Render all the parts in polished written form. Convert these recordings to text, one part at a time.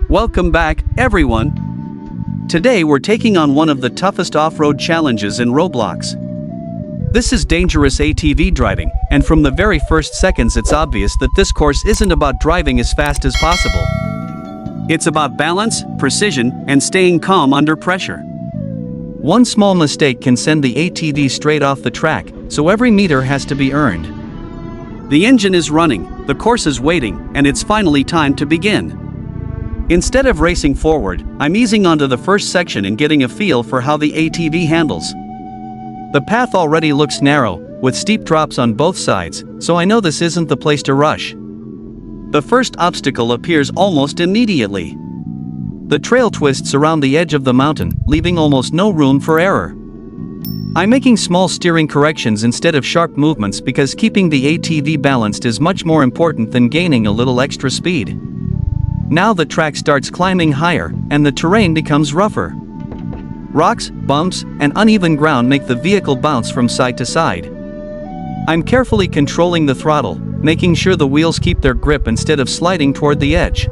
Welcome back, everyone. Today we're taking on one of the toughest off-road challenges in Roblox. This is Dangerous ATV Driving, and from the very first seconds it's obvious that this course isn't about driving as fast as possible. It's about balance, precision, and staying calm under pressure. One small mistake can send the ATV straight off the track, so every meter has to be earned. The engine is running, the course is waiting, and it's finally time to begin. Instead of racing forward, I'm easing onto the first section and getting a feel for how the ATV handles. The path already looks narrow, with steep drops on both sides, so I know this isn't the place to rush. The first obstacle appears almost immediately. The trail twists around the edge of the mountain, leaving almost no room for error. I'm making small steering corrections instead of sharp movements because keeping the ATV balanced is much more important than gaining a little extra speed. Now the track starts climbing higher, and the terrain becomes rougher. Rocks, bumps, and uneven ground make the vehicle bounce from side to side. I'm carefully controlling the throttle, making sure the wheels keep their grip instead of sliding toward the edge.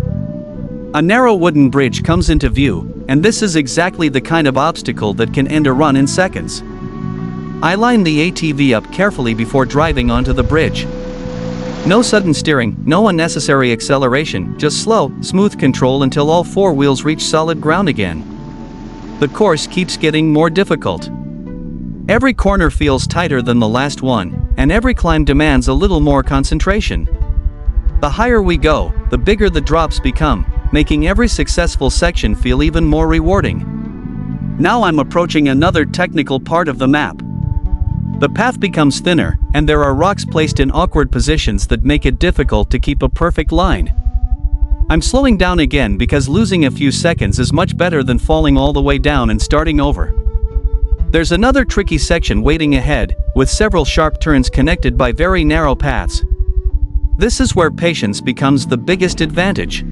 A narrow wooden bridge comes into view, and this is exactly the kind of obstacle that can end a run in seconds. I line the ATV up carefully before driving onto the bridge. No sudden steering, no unnecessary acceleration, just slow, smooth control until all four wheels reach solid ground again. The course keeps getting more difficult. Every corner feels tighter than the last one, and every climb demands a little more concentration. The higher we go, the bigger the drops become, making every successful section feel even more rewarding. Now I'm approaching another technical part of the map. The path becomes thinner, and there are rocks placed in awkward positions that make it difficult to keep a perfect line. I'm slowing down again because losing a few seconds is much better than falling all the way down and starting over. There's another tricky section waiting ahead, with several sharp turns connected by very narrow paths. This is where patience becomes the biggest advantage.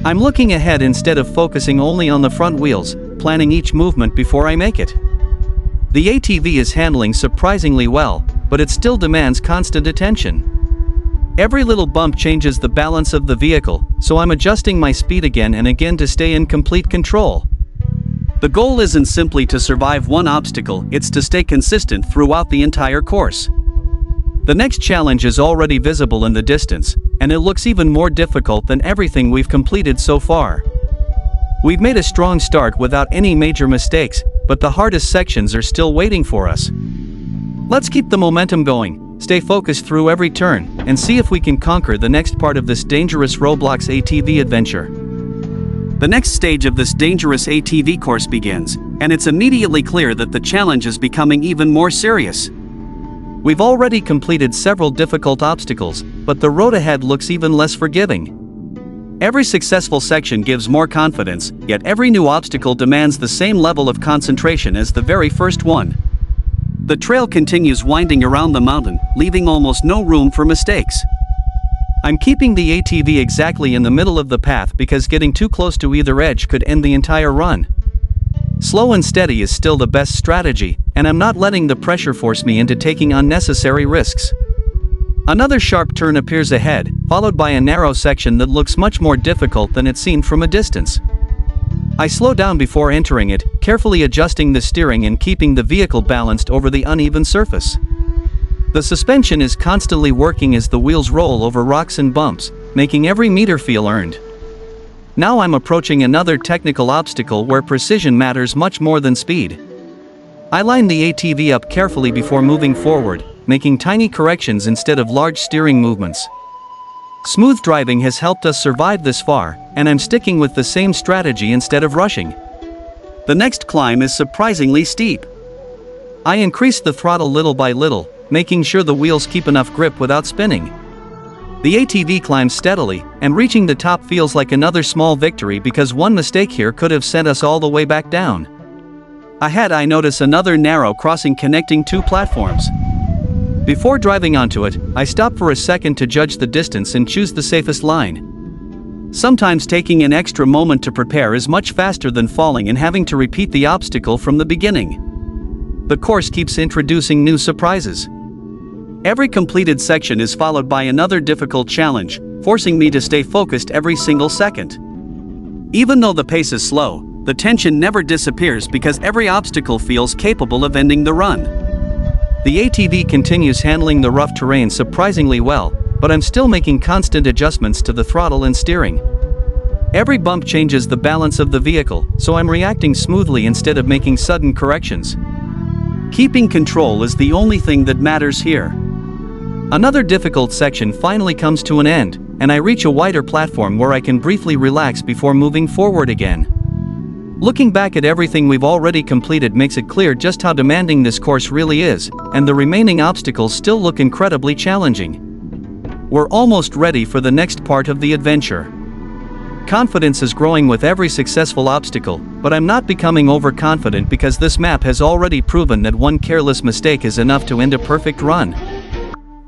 I'm looking ahead instead of focusing only on the front wheels, planning each movement before I make it. The ATV is handling surprisingly well, but it still demands constant attention. Every little bump changes the balance of the vehicle, so I'm adjusting my speed again and again to stay in complete control. The goal isn't simply to survive one obstacle, it's to stay consistent throughout the entire course. The next challenge is already visible in the distance, and it looks even more difficult than everything we've completed so far. We've made a strong start without any major mistakes, but the hardest sections are still waiting for us. Let's keep the momentum going, stay focused through every turn, and see if we can conquer the next part of this dangerous Roblox ATV adventure. The next stage of this dangerous ATV course begins, and it's immediately clear that the challenge is becoming even more serious. We've already completed several difficult obstacles, but the road ahead looks even less forgiving. Every successful section gives more confidence, yet every new obstacle demands the same level of concentration as the very first one. The trail continues winding around the mountain, leaving almost no room for mistakes. I'm keeping the ATV exactly in the middle of the path because getting too close to either edge could end the entire run. Slow and steady is still the best strategy, and I'm not letting the pressure force me into taking unnecessary risks. Another sharp turn appears ahead, followed by a narrow section that looks much more difficult than it's seen from a distance. I slow down before entering it, carefully adjusting the steering and keeping the vehicle balanced over the uneven surface. The suspension is constantly working as the wheels roll over rocks and bumps, making every meter feel earned. Now I'm approaching another technical obstacle where precision matters much more than speed. I line the ATV up carefully before moving forward, making tiny corrections instead of large steering movements. Smooth driving has helped us survive this far, and I'm sticking with the same strategy instead of rushing. The next climb is surprisingly steep. I increase the throttle little by little, making sure the wheels keep enough grip without spinning. The ATV climbs steadily, and reaching the top feels like another small victory because one mistake here could have sent us all the way back down. Ahead I notice another narrow crossing connecting two platforms. Before driving onto it, I stop for a second to judge the distance and choose the safest line. Sometimes taking an extra moment to prepare is much faster than falling and having to repeat the obstacle from the beginning. The course keeps introducing new surprises. Every completed section is followed by another difficult challenge, forcing me to stay focused every single second. Even though the pace is slow, the tension never disappears because every obstacle feels capable of ending the run. The ATV continues handling the rough terrain surprisingly well, but I'm still making constant adjustments to the throttle and steering. Every bump changes the balance of the vehicle, so I'm reacting smoothly instead of making sudden corrections. Keeping control is the only thing that matters here. Another difficult section finally comes to an end, and I reach a wider platform where I can briefly relax before moving forward again. Looking back at everything we've already completed makes it clear just how demanding this course really is, and the remaining obstacles still look incredibly challenging. We're almost ready for the next part of the adventure. Confidence is growing with every successful obstacle, but I'm not becoming overconfident because this map has already proven that one careless mistake is enough to end a perfect run.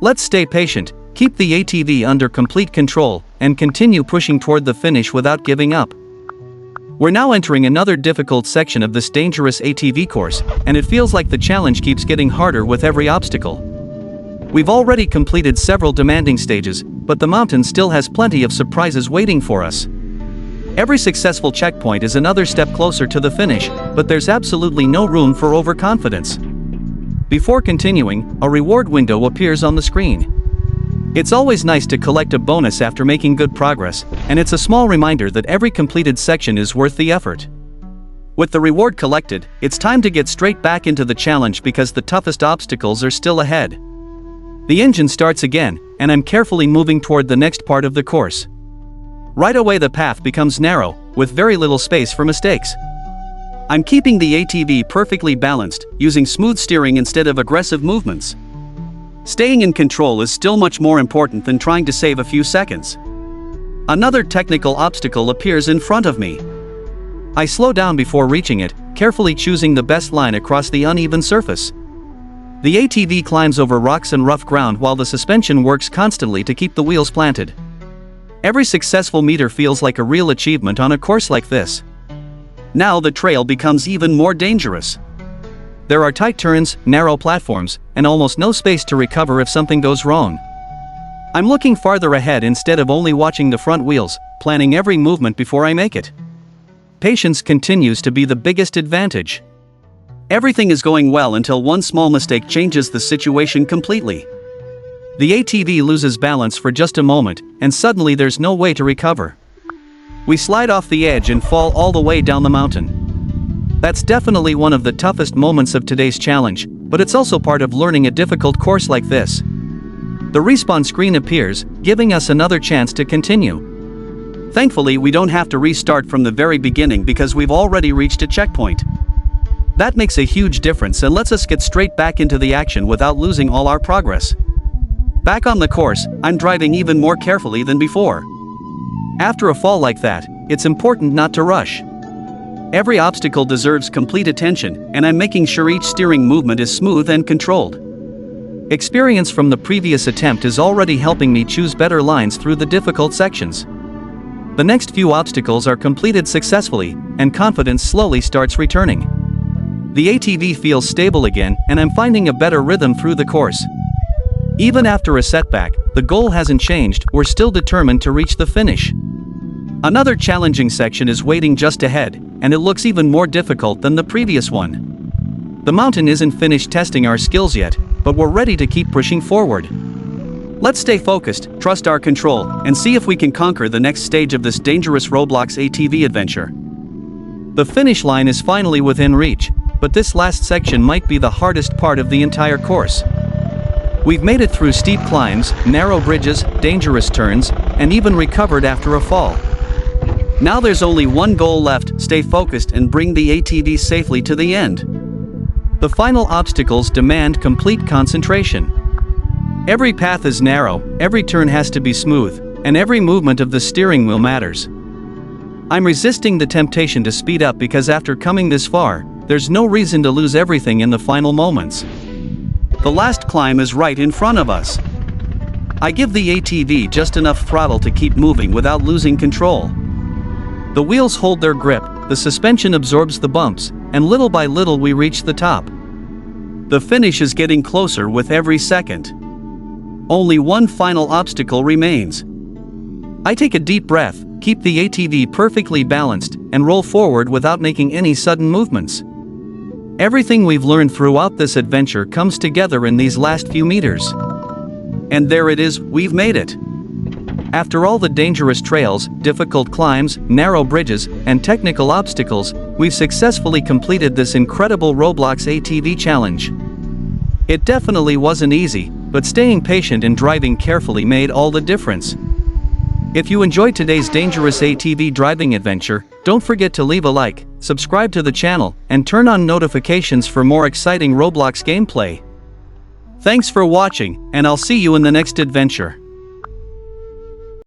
Let's stay patient, keep the ATV under complete control, and continue pushing toward the finish without giving up. We're now entering another difficult section of this dangerous ATV course, and it feels like the challenge keeps getting harder with every obstacle. We've already completed several demanding stages, but the mountain still has plenty of surprises waiting for us. Every successful checkpoint is another step closer to the finish, but there's absolutely no room for overconfidence. Before continuing, a reward window appears on the screen. It's always nice to collect a bonus after making good progress, and it's a small reminder that every completed section is worth the effort. With the reward collected, it's time to get straight back into the challenge because the toughest obstacles are still ahead. The engine starts again, and I'm carefully moving toward the next part of the course. Right away the path becomes narrow, with very little space for mistakes. I'm keeping the ATV perfectly balanced, using smooth steering instead of aggressive movements. Staying in control is still much more important than trying to save a few seconds. Another technical obstacle appears in front of me. I slow down before reaching it, carefully choosing the best line across the uneven surface. The ATV climbs over rocks and rough ground while the suspension works constantly to keep the wheels planted. Every successful meter feels like a real achievement on a course like this. Now the trail becomes even more dangerous. There are tight turns, narrow platforms, and almost no space to recover if something goes wrong. I'm looking farther ahead instead of only watching the front wheels, planning every movement before I make it. Patience continues to be the biggest advantage. Everything is going well until one small mistake changes the situation completely. The ATV loses balance for just a moment, and suddenly there's no way to recover. We slide off the edge and fall all the way down the mountain. That's definitely one of the toughest moments of today's challenge, but it's also part of learning a difficult course like this. The respawn screen appears, giving us another chance to continue. Thankfully, we don't have to restart from the very beginning because we've already reached a checkpoint. That makes a huge difference and lets us get straight back into the action without losing all our progress. Back on the course, I'm driving even more carefully than before. After a fall like that, it's important not to rush. Every obstacle deserves complete attention, and I'm making sure each steering movement is smooth and controlled. Experience from the previous attempt is already helping me choose better lines through the difficult sections. The next few obstacles are completed successfully, and confidence slowly starts returning. The ATV feels stable again, and I'm finding a better rhythm through the course. Even after a setback, the goal hasn't changed, we're still determined to reach the finish. Another challenging section is waiting just ahead, and it looks even more difficult than the previous one. The mountain isn't finished testing our skills yet, but we're ready to keep pushing forward. Let's stay focused, trust our control, and see if we can conquer the next stage of this dangerous Roblox ATV adventure. The finish line is finally within reach, but this last section might be the hardest part of the entire course. We've made it through steep climbs, narrow bridges, dangerous turns, and even recovered after a fall. Now there's only one goal left: stay focused and bring the ATV safely to the end. The final obstacles demand complete concentration. Every path is narrow, every turn has to be smooth, and every movement of the steering wheel matters. I'm resisting the temptation to speed up because after coming this far, there's no reason to lose everything in the final moments. The last climb is right in front of us. I give the ATV just enough throttle to keep moving without losing control. The wheels hold their grip, the suspension absorbs the bumps, and little by little we reach the top. The finish is getting closer with every second. Only one final obstacle remains. I take a deep breath, keep the ATV perfectly balanced, and roll forward without making any sudden movements. Everything we've learned throughout this adventure comes together in these last few meters. And there it is, we've made it. After all the dangerous trails, difficult climbs, narrow bridges, and technical obstacles, we've successfully completed this incredible Roblox ATV challenge. It definitely wasn't easy, but staying patient and driving carefully made all the difference. If you enjoyed today's Dangerous ATV Driving adventure, don't forget to leave a like, subscribe to the channel, and turn on notifications for more exciting Roblox gameplay. Thanks for watching, and I'll see you in the next adventure.